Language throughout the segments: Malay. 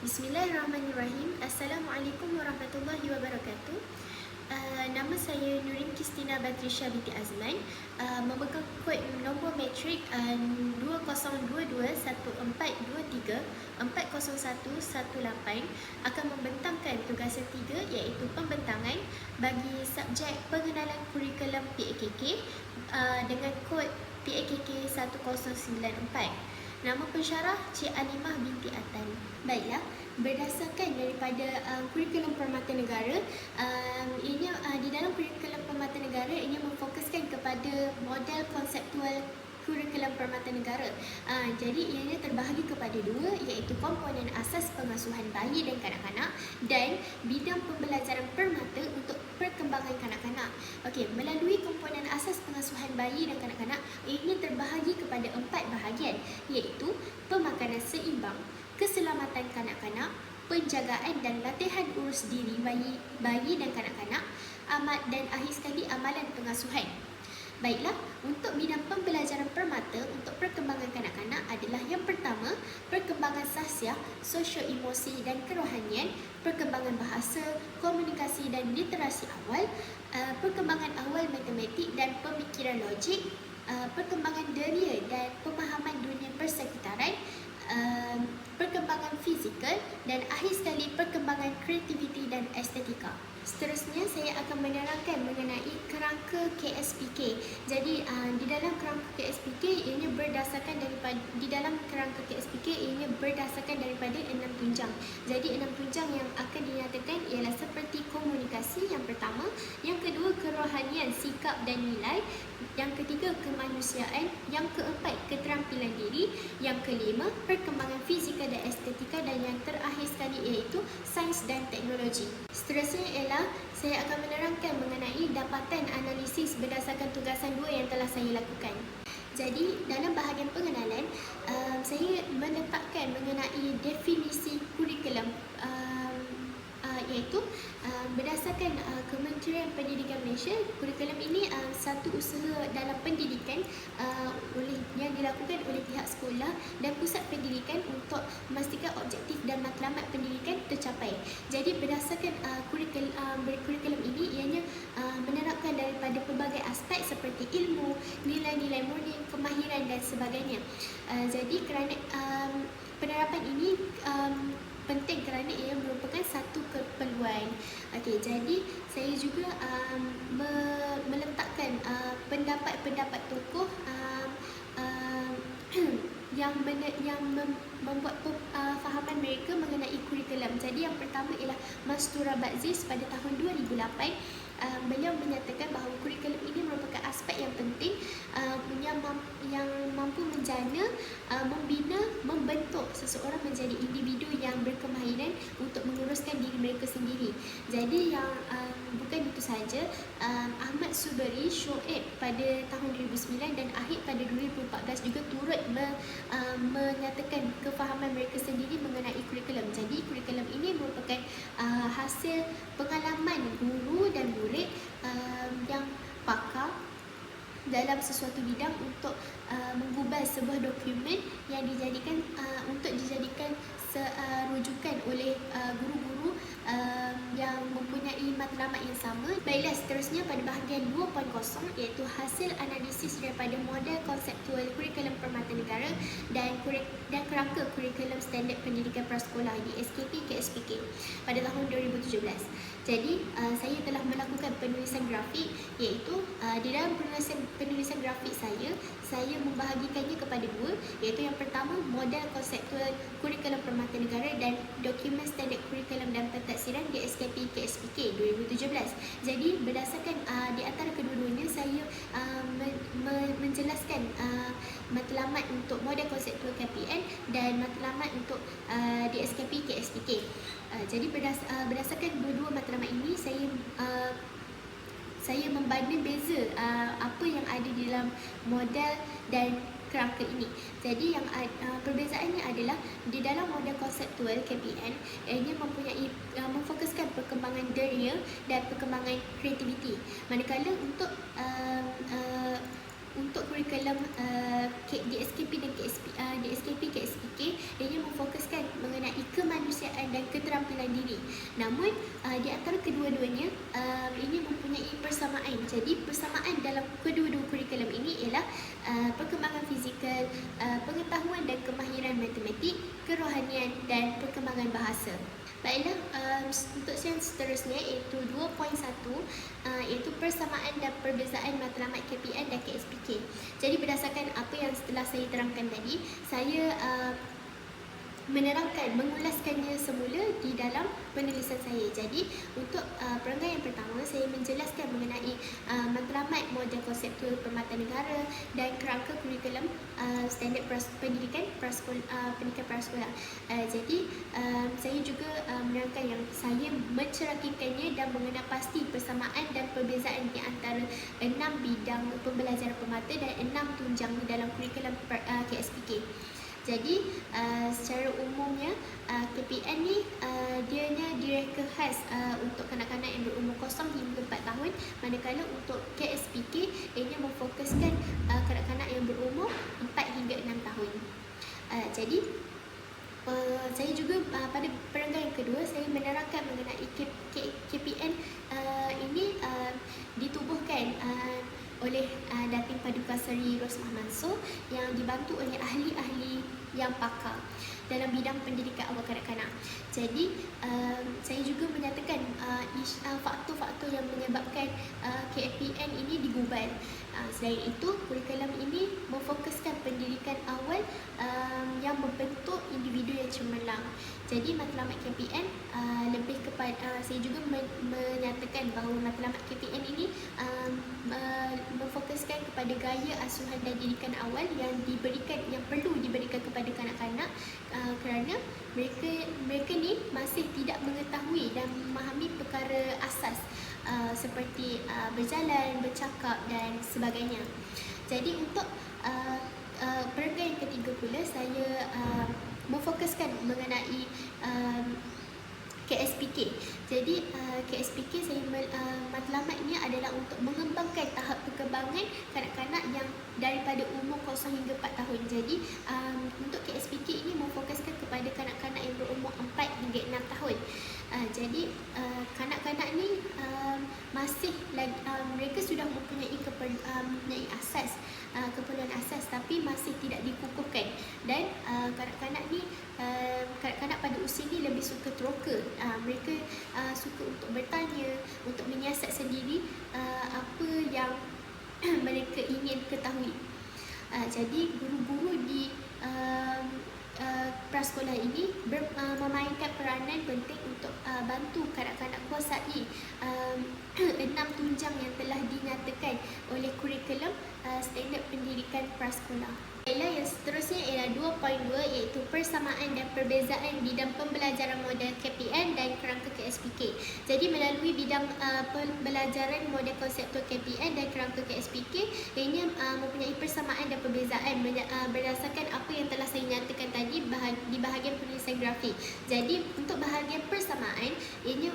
Bismillahirrahmanirrahim. Assalamualaikum warahmatullahi wabarakatuh. Nama saya Nurin Kristina Batrisha binti Azman, memegang kod nombor matrik 202214234018, akan membentangkan tugasan 3 iaitu pembentangan bagi subjek pengenalan kurikulum PAKK dengan kod PAKK 1094. Nama pensyarah Cik Alimah binti Atan. Baiklah, berdasarkan daripada kurikulum Permata Negara, di dalam kurikulum Permata Negara ini memfokuskan kepada model konseptual kurikulum Permata Negara. Jadi ianya terbahagi kepada dua, iaitu komponen asas pengasuhan bayi dan kanak-kanak dan bidang pembelajaran permata untuk perkembangan kanak-kanak. Okey, melalui komponen asas pengasuhan bayi dan kanak-kanak, ini terbahagi kepada 4 bahagian, iaitu pemakanan seimbang, keselamatan kanak-kanak, penjagaan dan latihan urus diri bayi dan kanak-kanak, dan akhir sekali amalan pengasuhan. Baiklah, untuk bidang pembelajaran permata untuk perkembangan kanak-kanak adalah yang pertama, perkembangan sahsiah, sosio-emosi dan kerohanian, perkembangan bahasa, komunikasi dan literasi awal, perkembangan awal matematik dan pemikiran logik, perkembangan deria dan pemahaman dunia persekitaran, perkembangan fizikal dan akhir sekali perkembangan kreativiti dan estetika. Seterusnya saya akan menerangkan mengenai kerangka KSPK. Jadi di dalam kerangka KSPK ianya berdasarkan daripada 6 tunjang. Jadi 6 tunjang yang akan dinyatakan ialah seperti komunikasi yang pertama, yang kedua kerohanian, sikap dan nilai, yang ketiga kemanusiaan, yang keempat keterampilan diri, yang kelima perkembangan fizikal dan estetika, dan yang terakhir sekali iaitu sains dan teknologi. Seterusnya ialah saya akan menerangkan mengenai dapatan analisis berdasarkan tugasan 2 yang telah saya lakukan. Jadi dalam bahagian pengenalan, saya menetapkan mengenai definisi kurikulum, iaitu berdasarkan Kementerian Pendidikan Malaysia, kurikulum ini satu usaha dalam pendidikan yang dilakukan oleh pihak sekolah dan pusat pendidikan untuk memastikan objektif dan matlamat pendidikan tercapai. Jadi berdasarkan kurikulum ini ianya menerapkan daripada pelbagai aspek seperti ilmu, nilai-nilai murni, kemahiran dan sebagainya. Jadi kerana penerapan ini penting kerana ia merupakan satu keperluan. Okey, jadi saya juga meletakkan pendapat-pendapat tokoh yang membuat fahaman mereka mengenai kurikulum. Jadi yang pertama ialah Mastura Baziz pada tahun 2008. Beliau menyatakan bahawa kurikulum ini merupakan aspek yang penting yang mampu menjana, membina, membentuk seseorang menjadi individu yang berkemahiran untuk menguruskan diri mereka sendiri. Jadi yang bukan itu sahaja, Ahmad Suberi Shoaib pada tahun 2009 dan Ahid pada 2014 juga turut menyatakan kefahaman mereka sendiri mengenai kurikulum. Jadi kurikulum ini merupakan hasil pengalaman guru dan murid yang pakar dalam sesuatu bidang untuk menggubal sebuah dokumen yang dijadikan rujukan oleh guru-guru yang mempunyai matlamat yang sama. Baiklah, seterusnya pada bahagian 2.0 iaitu hasil analisis daripada model konseptual kurikulum Permata Negara dan kerangka kurikulum standard pendidikan prasekolah di SKP KSPK pada tahun 2017. Jadi saya telah melakukan penulisan grafik, iaitu di dalam penulisan grafik saya membahagikannya kepada 2, iaitu yang pertama model konseptual kurikulum Permata Negara dan dokumen standard kurikulum dan pentadsiran di SKP KSPK 2017. Jadi berdasarkan di antara kedua-duanya saya menjelaskan matlamat untuk model konseptual KPN dan matlamat untuk di SKP KSPK. Jadi berdasarkan dua-dua matlamat ini saya membanding beza apa yang ada di dalam model dan kerangka ini. Jadi yang perbezaannya adalah di dalam model konseptual KPN ia memfokuskan perkembangan deria dan perkembangan kreativiti. Manakala untuk untuk kurikulum DSKP dan DSKP KSPK, ianya memfokuskan mengenai kemanusiaan dan keterampilan diri. Namun di antara kedua-duanya ini mempunyai persamaan. Jadi persamaan dalam kedua-dua kurikulum ini ialah perkembangan fizikal, pengetahuan dan kemahiran matematik, kerohanian dan perkembangan bahasa. Baiklah, untuk yang seterusnya iaitu 2.1, iaitu persamaan dan perbezaan matlamat KPN dan KSPK. Jadi berdasarkan apa yang setelah saya terangkan tadi, saya mengulaskannya semula di dalam penulisan saya. Jadi untuk perenggan yang pertama, saya menjelaskan mengenai matlamat model konseptual permata negara dan kerangka kurikulum standard pendidikan prasekolah. Jadi saya juga menerangkan yang saya menceritakannya dan mengenal pasti persamaan dan perbezaan di antara 6 bidang pembelajaran permata dan 6 tunjang dalam kurikulum KSPK. Jadi secara umumnya KPN ni dianya direka khas untuk kanak-kanak yang berumur 0 hingga 4 tahun, manakala untuk KSPK ianya memfokuskan kanak-kanak yang berumur 4 hingga 6 tahun. Jadi saya juga pada perenggan yang kedua, saya menerangkan mengenai KPN ini ditubuhkan oleh Datin Paduka Seri Rosmah Mansor yang dibantu oleh ahli-ahli yang pakar dalam bidang pendidikan awal kanak-kanak. Jadi saya juga menyatakan faktor-faktor yang menyebabkan KPN ini digubal. Selain itu, kurikulum ini memfokuskan pendidikan awal yang membentuk individu yang cemerlang. Jadi matlamat KPN lebih kepada saya juga menyatakan bahawa matlamat KPN ini memfokuskan kepada gaya asuhan dan didikan awal yang perlu diberikan kepada kanak-kanak kerana mereka ni masih tidak mengetahui dan memahami perkara asas seperti berjalan, bercakap dan sebagainya. Jadi untuk perenggan yang ketiga pula, saya memfokuskan mengenai KSPK. Jadi KSPK saya matlamatnya adalah untuk mengembangkan tahap perkembangan kanak-kanak yang daripada umur 0 hingga 4 tahun. Jadi untuk KSPK ini memfokuskan kepada kanak-kanak yang berumur 4 hingga 6 tahun. Jadi kanak-kanak ni masih mereka sudah mempunyai asas, keperluan asas, tapi masih tidak dikukuhkan. Dan kanak-kanak ni kanak-kanak pada usia ni lebih suka teroka. Mereka suka untuk bertanya, untuk menyiasat sendiri apa yang mereka ingin ketahui. Jadi guru-guru di prasekolah ini memainkan peranan penting untuk bantu kanak-kanak kuasai 6 tunjang yang telah dinyatakan oleh kurikulum standard pendidikan prasekolah. Yang seterusnya ialah 2.2, iaitu persamaan dan perbezaan bidang pembelajaran model KPN dan kerangka KSPK. Jadi melalui bidang pembelajaran model konseptual KPN dan kerangka KSPK, ianya mempunyai persamaan dan perbezaan berdasarkan apa yang telah saya nyatakan tadi di bahagian penulisan grafik. Jadi untuk bahagian persamaan, ianya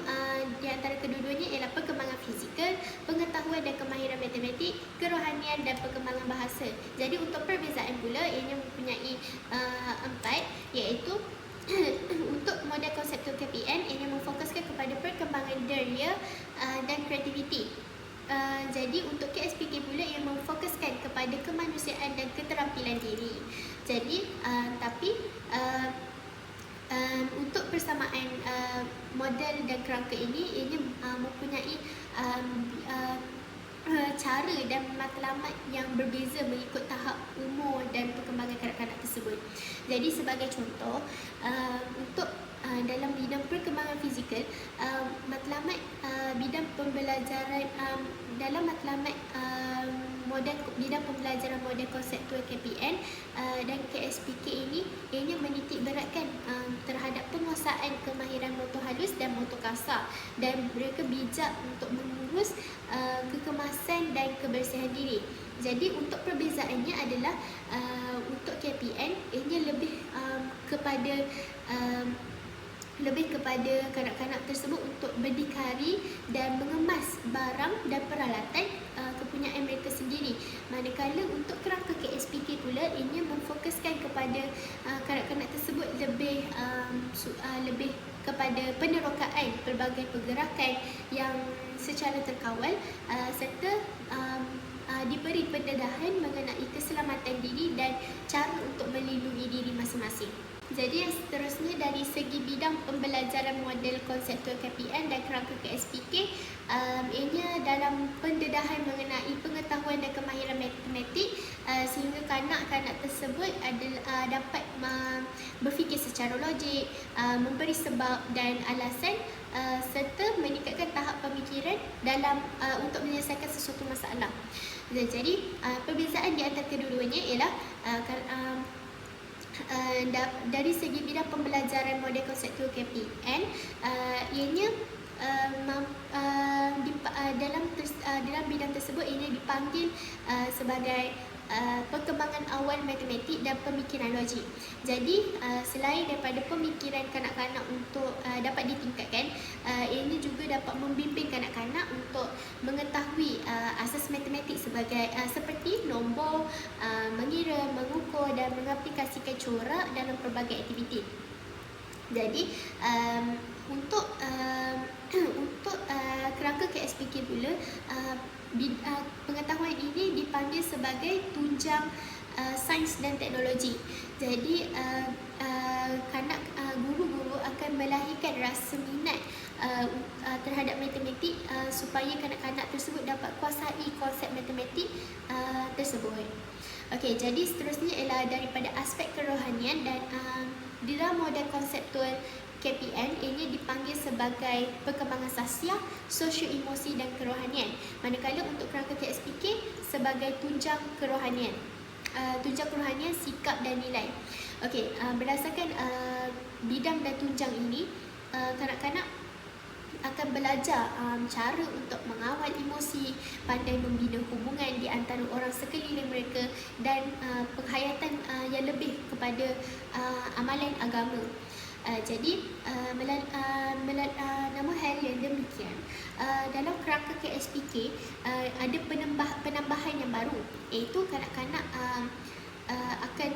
di antara kedua-duanya ialah perkembangan fizikal, pengetahuan dan kemahiran matematik, kerohanian dan perkembangan bahasa. Jadi untuk perbezaan pula, ianya mempunyai 4, iaitu untuk model konseptual KPN, ianya memfokuskan kepada perkembangan deria dan kreativiti. Jadi untuk KSPK pula, ia memfokuskan kepada kemanusiaan dan keterampilan diri. Jadi untuk persamaan model dan kerangka ini, ianya mempunyai cara dan matlamat yang berbeza mengikut tahap umur dan perkembangan kanak-kanak tersebut. Jadi sebagai contoh, untuk dalam bidang perkembangan fizikal, matlamat bidang pembelajaran dalam matlamat bidang pembelajaran model konseptual KPN dan KSPK ini, ianya menitik beratkan terhadap penguasaan kemahiran motor halus dan motor kasar, dan mereka bijak untuk mengurus kekemasan dan kebersihan diri. Jadi untuk perbezaannya adalah untuk KPN, ianya lebih kepada lebih kepada kanak-kanak tersebut untuk berdikari dan mengemas barang dan peralatan kepunyaan mereka sendiri. Manakala untuk kerangka KSPK pula, ini memfokuskan kepada kanak-kanak tersebut lebih kepada penerokaan pelbagai pergerakan yang secara terkawal serta diberi pendedahan mengenai keselamatan diri dan cara untuk melindungi diri masing-masing. Jadi yang seterusnya dari segi bidang pembelajaran model konseptual KPN dan kerangka KSPK, ianya dalam pendedahan mengenai pengetahuan dan kemahiran matematik sehingga kanak-kanak tersebut dapat berfikir secara logik, memberi sebab dan alasan serta meningkatkan tahap pemikiran dalam untuk menyelesaikan sesuatu masalah. Jadi perbezaan di antara kedua-duanya ialah dari segi bidang pembelajaran model konseptual KPN, ianya dalam bidang tersebut ini dipanggil sebagai perkembangan awal matematik dan pemikiran logik. Jadi selain daripada pemikiran kanak-kanak untuk dapat ditingkatkan, ini juga dapat membimbing kanak-kanak untuk mengetahui asas matematik seperti nombor, mengira, mengukur dan mengaplikasikan corak dalam pelbagai aktiviti. Jadi untuk kerangka KSPK pula, pengetahuan ini dipanggil sebagai tunjang sains dan teknologi. Jadi guru-guru akan melahirkan rasa minat terhadap matematik supaya kanak-kanak tersebut dapat kuasai konsep matematik tersebut. Okey, jadi seterusnya ialah daripada aspek kerohanian dan di dalam model konseptual KPN ini dipanggil sebagai perkembangan sasiah, sosio-emosi dan kerohanian. Manakala untuk kerangka KSPK sebagai tunjang kerohanian. Tunjang kerohanian, sikap dan nilai. Okey, berdasarkan bidang dan tunjang ini, kanak-kanak akan belajar cara untuk mengawal emosi, pandai membina hubungan di antara orang sekeliling mereka dan penghayatan yang lebih kepada amalan agama. Jadi namun hal yang demikian, dalam kerangka KSPK ada penambahan yang baru, iaitu kanak-kanak akan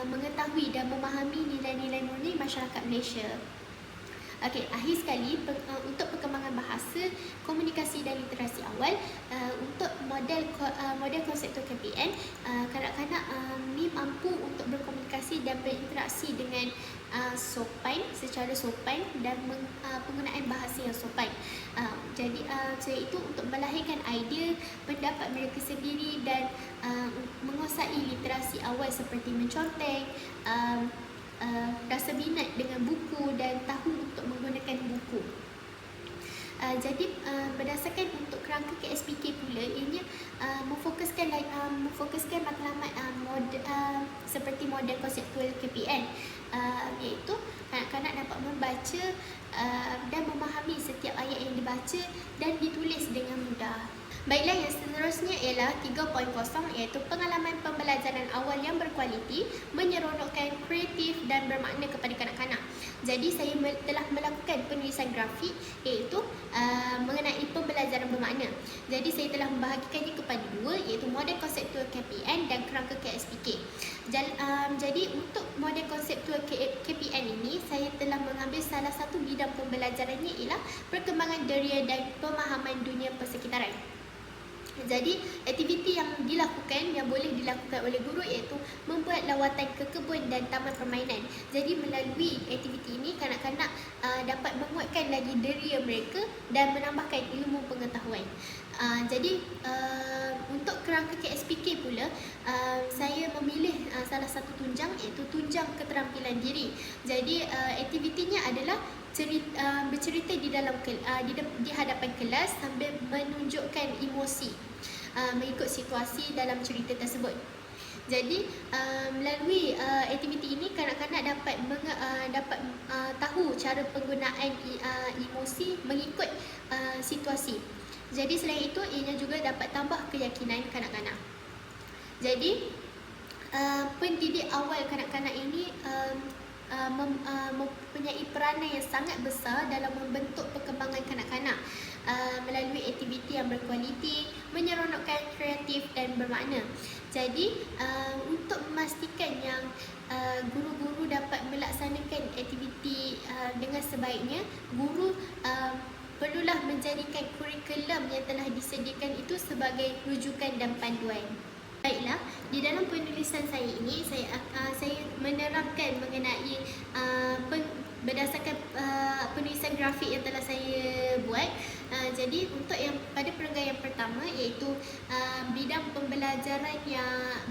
mengetahui dan memahami nilai-nilai murni masyarakat Malaysia. Okey, akhir sekali untuk perkembangan bahasa, komunikasi dan literasi awal, untuk model konseptual KPN, kanak-kanak ni mampu untuk berkomunikasi dan berinteraksi dengan secara sopan dan penggunaan bahasa yang sopan. Jadi iaitu untuk melahirkan idea, pendapat mereka sendiri dan menguasai literasi awal seperti menconteng, rasa minat dengan buku dan tahu untuk menggunakan buku. Jadi berdasarkan untuk kerangka KSPK pula, ini memfokuskan matlamat seperti model konseptual KPN, iaitu kanak-kanak dapat membaca dan memahami setiap ayat yang dibaca dan ditulis dengan mudah. Baiklah, yang seterusnya ialah 3.0, iaitu pengalaman pembelajaran awal yang berkualiti, menyeronokkan, kreatif dan bermakna kepada kanak-kanak. Jadi saya telah melakukan penulisan grafik, iaitu mengenai pembelajaran bermakna. Jadi saya telah membahagikannya kepada dua, iaitu model konseptual KPN dan kerangka KSPK. Jadi untuk model konseptual KPN ini, saya telah mengambil salah satu bidang pembelajarannya ialah perkembangan deria dan pemahaman dunia persekitaran. Jadi aktiviti yang boleh dilakukan oleh guru iaitu membuat lawatan ke kebun dan taman permainan. Jadi melalui aktiviti ini, kanak-kanak dapat menguatkan lagi deria mereka dan menambahkan ilmu pengetahuan. Jadi untuk kerangka KSPK pula, saya memilih salah satu tunjang, iaitu tunjang keterampilan diri. Jadi aktivitinya adalah bercerita di hadapan kelas sambil menunjukkan emosi mengikut situasi dalam cerita tersebut. Jadi melalui aktiviti ini, kanak-kanak dapat tahu cara penggunaan emosi mengikut situasi. Jadi selain itu, ianya juga dapat tambah keyakinan kanak-kanak. Jadi pendidik awal kanak-kanak ini mempunyai peranan yang sangat besar dalam membentuk perkembangan kanak-kanak melalui aktiviti yang berkualiti, menyeronokkan, kreatif dan bermakna. Jadi untuk memastikan yang guru-guru dapat melaksanakan aktiviti dengan sebaiknya, guru perlulah menjadikan kurikulum yang telah disediakan itu sebagai rujukan dan panduan. Baiklah, di dalam penulisan saya ini saya menerangkan mengenai berdasarkan penulisan grafik yang telah saya buat. Jadi untuk yang pada perenggan yang pertama, iaitu bidang pembelajaran yang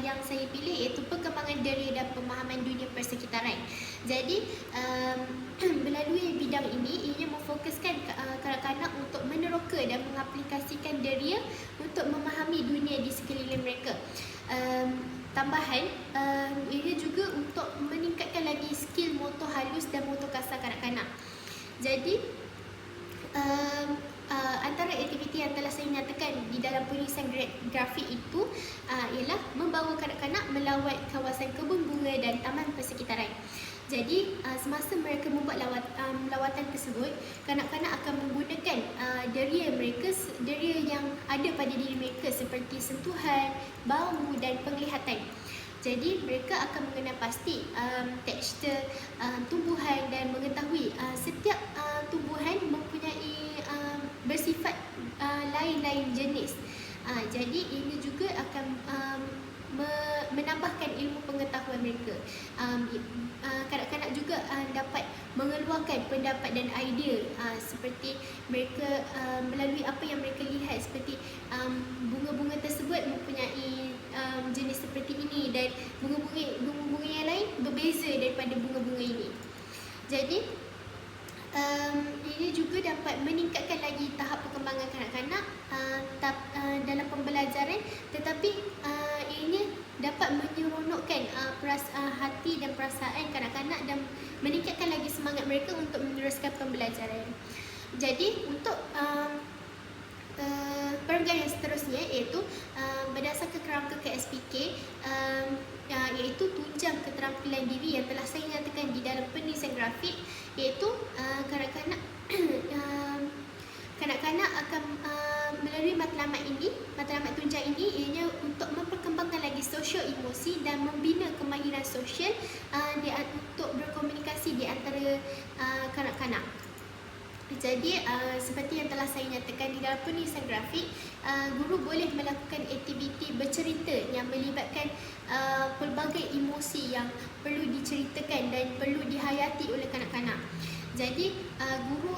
yang saya pilih, iaitu perkembangan diri dan pemahaman dunia persekitaran. Jadi melalui bidang ini, ianya memfokuskan kanak-kanak untuk meneroka dan mengaplikasikan diri untuk memahami dunia di sekeliling mereka. Tambahan, ia juga untuk meningkatkan lagi skill motor halus dan motor kasar kanak-kanak. Jadi antara aktiviti yang telah saya nyatakan di dalam penulisan grafik itu ialah membawa kanak-kanak melawat kawasan kebun bunga dan taman persekitaran. Jadi semasa mereka membuat lawatan tersebut, kanak-kanak akan menggunakan deria yang ada pada diri mereka seperti sentuhan, bau dan penglihatan. Jadi mereka akan mengenal pasti tekstur tumbuhan dan mengetahui setiap tumbuhan mempunyai bersifat lain-lain jenis. Jadi ini juga akan menambahkan ilmu pengetahuan mereka. Kanak-kanak juga dapat mengeluarkan pendapat dan idea seperti mereka melalui apa yang mereka lihat, seperti bunga-bunga tersebut mempunyai jenis seperti ini dan bunga-bunga yang lain berbeza daripada bunga-bunga ini. Jadi ini juga dapat meningkatkan lagi tahap perkembangan kanak-kanak dalam pembelajaran, tetapi ianya dapat menyeronokkan hati dan perasaan kanak-kanak dan meningkatkan lagi semangat mereka untuk meneruskan pembelajaran. Jadi untuk perenggan yang seterusnya, iaitu berdasarkan kerangka KSPK, iaitu tunjang keterampilan diri yang telah saya nyatakan di dalam penulisan grafik, iaitu kanak-kanak akan melalui matlamat tunjang ini, ianya untuk memperkembangkan lagi sosial emosi dan membina kemahiran sosial untuk berkomunikasi di antara kanak-kanak. Jadi seperti yang telah saya nyatakan di dalam penulisan grafik, guru boleh melakukan aktiviti bercerita yang melibatkan pelbagai emosi yang perlu diceritakan dan perlu dihayati oleh kanak-kanak. Jadi guru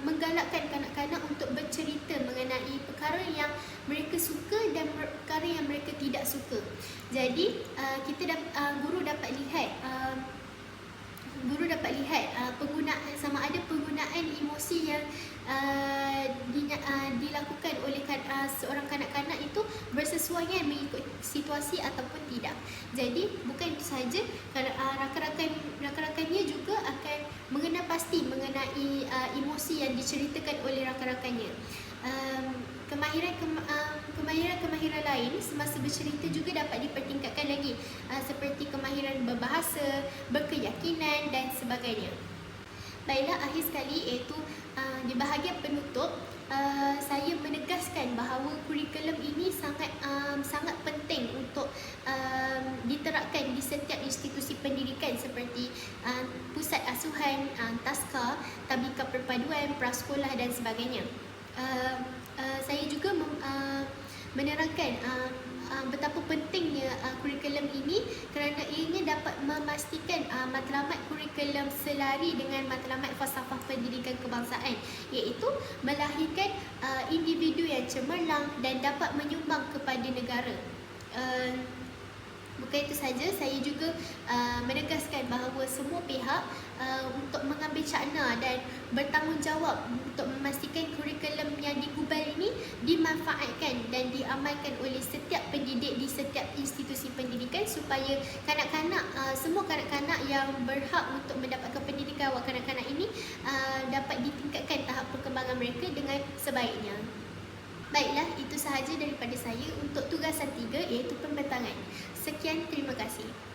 menggalakkan kanak-kanak untuk bercerita mengenai perkara yang mereka suka dan perkara yang mereka tidak suka. Jadi guru dapat lihat penggunaan, sama ada penggunaan emosi yang dilakukan oleh seorang kanak-kanak itu bersesuaian mengikut situasi ataupun tidak. Jadi bukan itu sahaja, rakan-rakannya juga akan mengenal pasti mengenai emosi yang diceritakan oleh rakan-rakannya. Kemahiran lain semasa bercerita juga dapat dipertingkatkan lagi, seperti kemahiran berbahasa, berkeyakinan dan sebagainya. Baiklah, akhir sekali, iaitu di bahagian penutup, saya menegaskan bahawa kurikulum ini sangat penting untuk diterapkan di setiap institusi pendidikan seperti pusat asuhan, taska, tabika perpaduan, prasekolah dan sebagainya. Saya juga menerangkan betapa pentingnya kurikulum ini kerana ianya dapat memastikan matlamat kurikulum selari dengan matlamat falsafah pendidikan kebangsaan, iaitu melahirkan individu yang cemerlang dan dapat menyumbang kepada negara. Bukan itu saja, saya juga menegaskan bahawa semua pihak untuk mengambil cakna dan bertanggungjawab untuk memastikan kurikulum yang digubal ini dimanfaatkan dan diamalkan oleh setiap pendidik di setiap institusi pendidikan, supaya semua kanak-kanak yang berhak untuk mendapatkan pendidikan awal kanak-kanak ini dapat ditingkatkan tahap perkembangan mereka dengan sebaiknya. Baiklah, itu sahaja daripada saya untuk tugasan 3, iaitu pembentangan. Sekian, terima kasih.